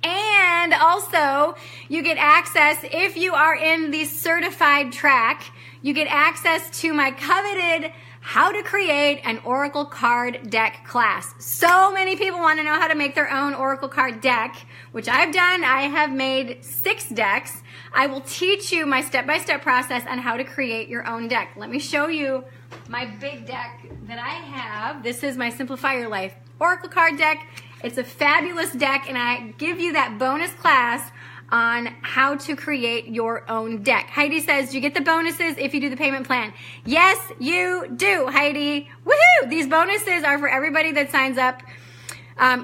And also, you get access, if you are in the certified track, you get access to my coveted How to Create an Oracle Card Deck class. So many people want to know how to make their own Oracle card deck, which I've done. I have made 6 decks. I will teach you my step-by-step process on how to create your own deck. Let me show you my big deck that I have. This is my Simplify Your Life Oracle card deck. It's a fabulous deck, and I give you that bonus class on how to create your own deck. Heidi says, do you get the bonuses if you do the payment plan? Yes, you do, Heidi. Woohoo! These bonuses are for everybody that signs up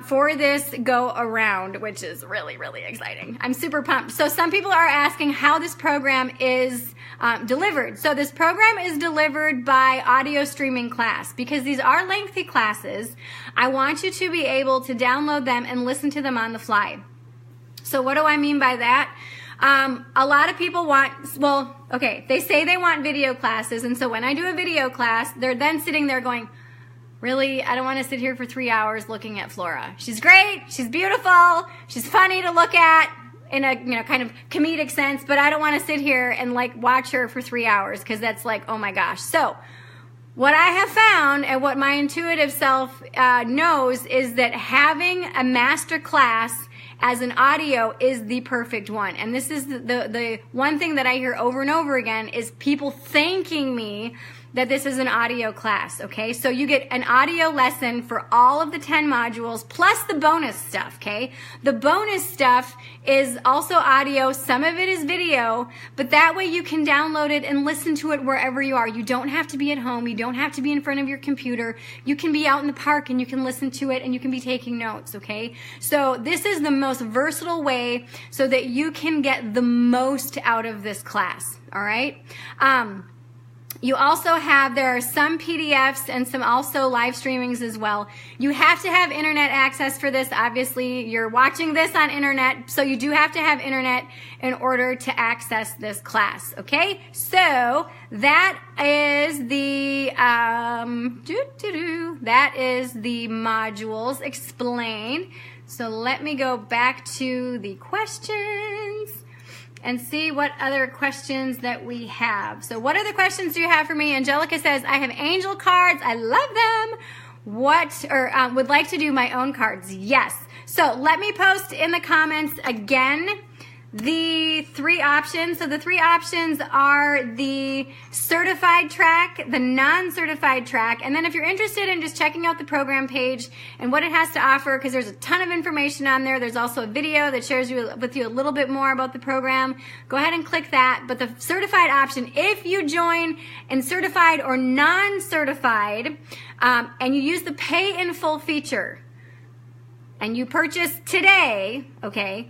for this go around, which is really, really exciting. I'm super pumped. So some people are asking how this program is delivered. So this program is delivered by audio streaming class. Because these are lengthy classes, I want you to be able to download them and listen to them on the fly. So what do I mean by that? A lot of people want, well, okay, they say they want video classes, and so when I do a video class, they're then sitting there going, really, I don't want to sit here for 3 hours looking at Flora. She's great, she's beautiful, she's funny to look at in a, you know, kind of comedic sense, but I don't want to sit here and like watch her for 3 hours, because that's like, oh my gosh. So what I have found and what my intuitive self knows is that having a master class as an audio is the perfect one. And this is the one thing that I hear over and over again is people thanking me that this is an audio class, okay? So you get an audio lesson for all of the 10 modules plus the bonus stuff, okay? The bonus stuff is also audio. Some of it is video, but that way you can download it and listen to it wherever you are. You don't have to be at home. You don't have to be in front of your computer. You can be out in the park and you can listen to it and you can be taking notes, okay? So this is the most versatile way so that you can get the most out of this class, all right? You also have, there are some PDFs and some also live streamings as well. You have to have internet access for this. Obviously, you're watching this on internet, so you do have to have internet in order to access this class, okay? So that is the, that is the modules explained. So let me go back to the questions and see what other questions that we have. So what other questions do you have for me? Angelica says, I have angel cards. I love them. What, or would like to do my own cards. Yes. So let me post in the comments again the 3 options. So the 3 options are the certified track, the non-certified track, and then if you're interested in just checking out the program page and what it has to offer, because there's a ton of information on there. There's also a video that shares with you a little bit more about the program. Go ahead and click that. But the certified option, if you join in certified or non-certified, and you use the pay in full feature, and you purchase today, okay,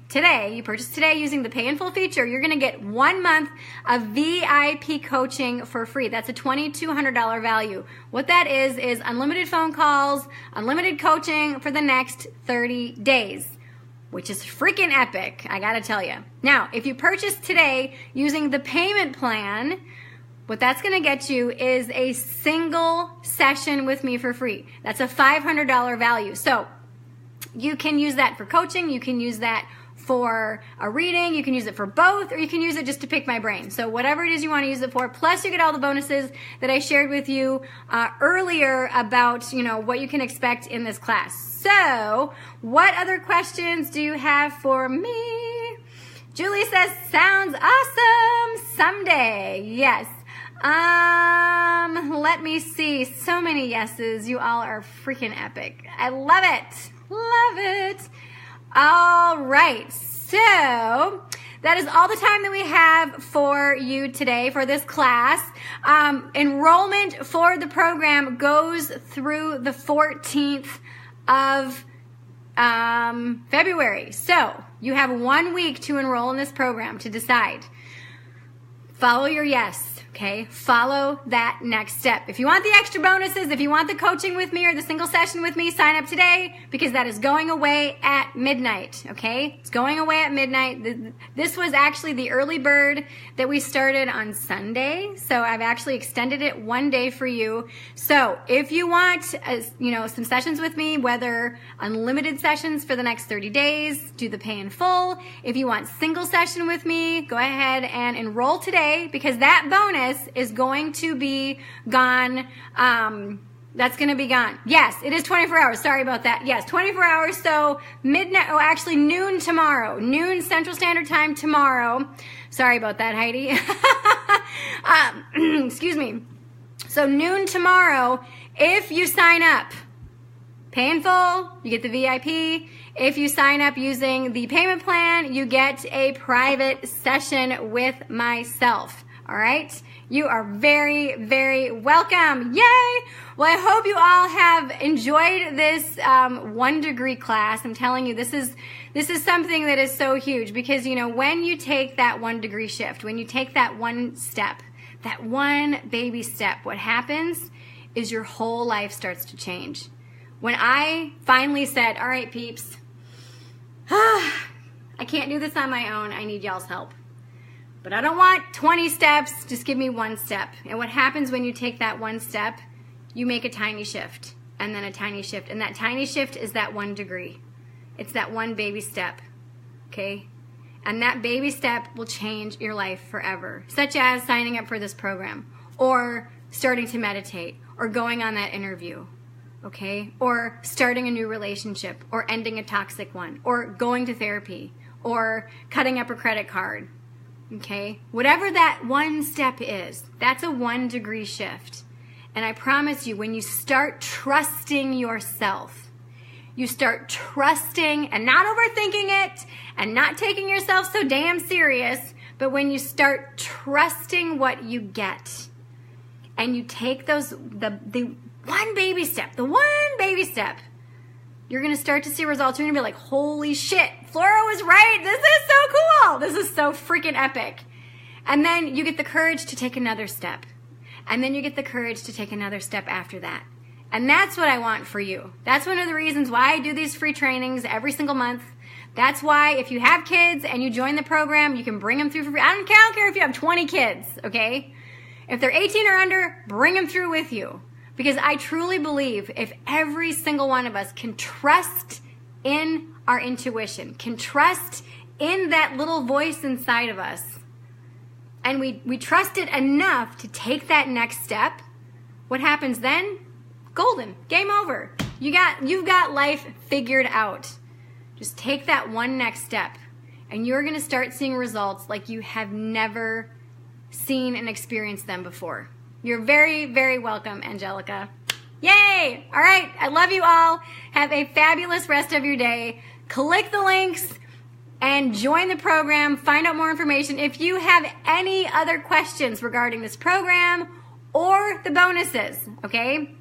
you purchase today using the pay in full feature, you're gonna get 1 month of VIP coaching for free. That's a $2,200 value. What that is unlimited phone calls, unlimited coaching for the next 30 days, which is freaking epic, I gotta tell you. Now, if you purchase today using the payment plan, what that's gonna get you is a single session with me for free. That's a $500 value. So, you can use that for coaching, you can use that for a reading, you can use it for both, or you can use it just to pick my brain. So whatever it is you want to use it for, plus you get all the bonuses that I shared with you earlier about, you know, what you can expect in this class. So what other questions do you have for me? Julie says, sounds awesome someday. Yes. Let me see. So many yeses. You all are freaking epic. I love it. Love it. All right. So that is all the time that we have for you today for this class. Enrollment for the program goes through the 14th of February. So you have 1 week to enroll in this program to decide. Follow your yes. Okay, follow that next step. If you want the extra bonuses, if you want the coaching with me or the single session with me, sign up today because that is going away at midnight, okay? It's going away at midnight. This was actually the early bird that we started on Sunday, so I've actually extended it 1 day for you. So if you want, you know, some sessions with me, whether unlimited sessions for the next 30 days, do the pay in full. If you want single session with me, go ahead and enroll today because that bonus is going to be gone. That's going to be gone. Yes, it is 24 hours. Sorry about that. Yes, 24 hours. So midnight, oh, actually noon tomorrow, noon Central Standard Time tomorrow. Sorry about that, Heidi. Excuse me. So noon tomorrow, if you sign up, pay in full, you get the VIP. If you sign up using the payment plan, you get a private session with myself. All right? You are very, very welcome. Yay! Well, I hope you all have enjoyed this 1 degree class. I'm telling you, this is something that is so huge because, you know, when you take that 1 degree shift, when you take that one step, that one baby step, what happens is your whole life starts to change. When I finally said, all right, peeps, I can't do this on my own. I need y'all's help. But I don't want 20 steps, just give me 1 step. And what happens when you take that 1 step, you make a tiny shift, and then a tiny shift. And that tiny shift is that 1 degree. It's that 1 baby step, okay? And that baby step will change your life forever, such as signing up for this program, or starting to meditate, or going on that interview, okay? Or starting a new relationship, or ending a toxic one, or going to therapy, or cutting up a credit card, okay? Whatever that one step is, that's a 1 degree shift. And I promise you, when you start trusting yourself, you start trusting and not overthinking it and not taking yourself so damn serious, but when you start trusting what you get and you take the one baby step, you're going to start to see results. You're going to be like, holy shit, Flora was right. This is so cool. This is so freaking epic. And then you get the courage to take another step. And then you get the courage to take another step after that. And that's what I want for you. That's one of the reasons why I do these free trainings every single month. That's why if you have kids and you join the program, you can bring them through for free. I don't care if you have 20 kids, okay? If they're 18 or under, bring them through with you. Because I truly believe if every single one of us can trust in our intuition, can trust in that little voice inside of us, and we trust it enough to take that next step, what happens then? Golden. Game over. You've got life figured out. Just take that one next step, and you're going to start seeing results like you have never seen and experienced them before. You're very, very welcome, Angelica. Yay! All right. I love you all. Have a fabulous rest of your day. Click the links and join the program. Find out more information. If you have any other questions regarding this program or the bonuses, okay,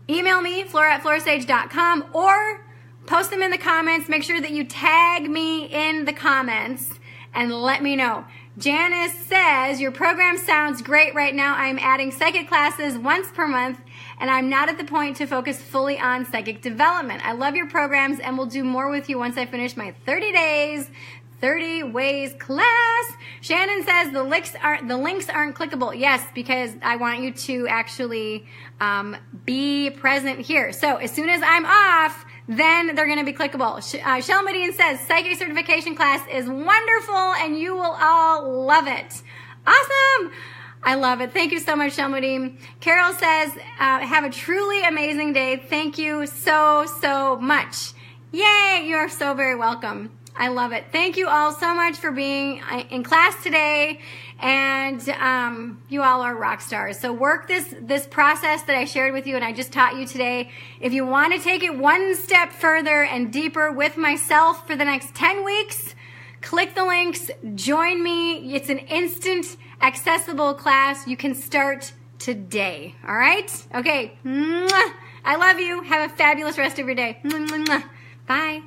email me, flora@florasage.com, or post them in the comments. Make sure that you tag me in the comments and let me know. Janice says, your program sounds great right now. I'm adding psychic classes once per month, and I'm not at the point to focus fully on psychic development. I love your programs and will do more with you once I finish my 30 days, 30 ways class. Shannon says the links aren't clickable. Yes, because I want you to actually be present here. So as soon as I'm off, then they're going to be clickable. Shelmadian says, psychic certification class is wonderful and you will all love it. Awesome. I love it. Thank you so much, Shelmadian. Carol says, have a truly amazing day. Thank you so, so much. Yay. You are so very welcome. I love it. Thank you all so much for being in class today, and you all are rock stars. So work this process that I shared with you and I just taught you today. If you want to take it one step further and deeper with myself for the next 10 weeks, click the links, join me. It's an instant accessible class. You can start today. All right? Okay. I love you. Have a fabulous rest of your day. Bye.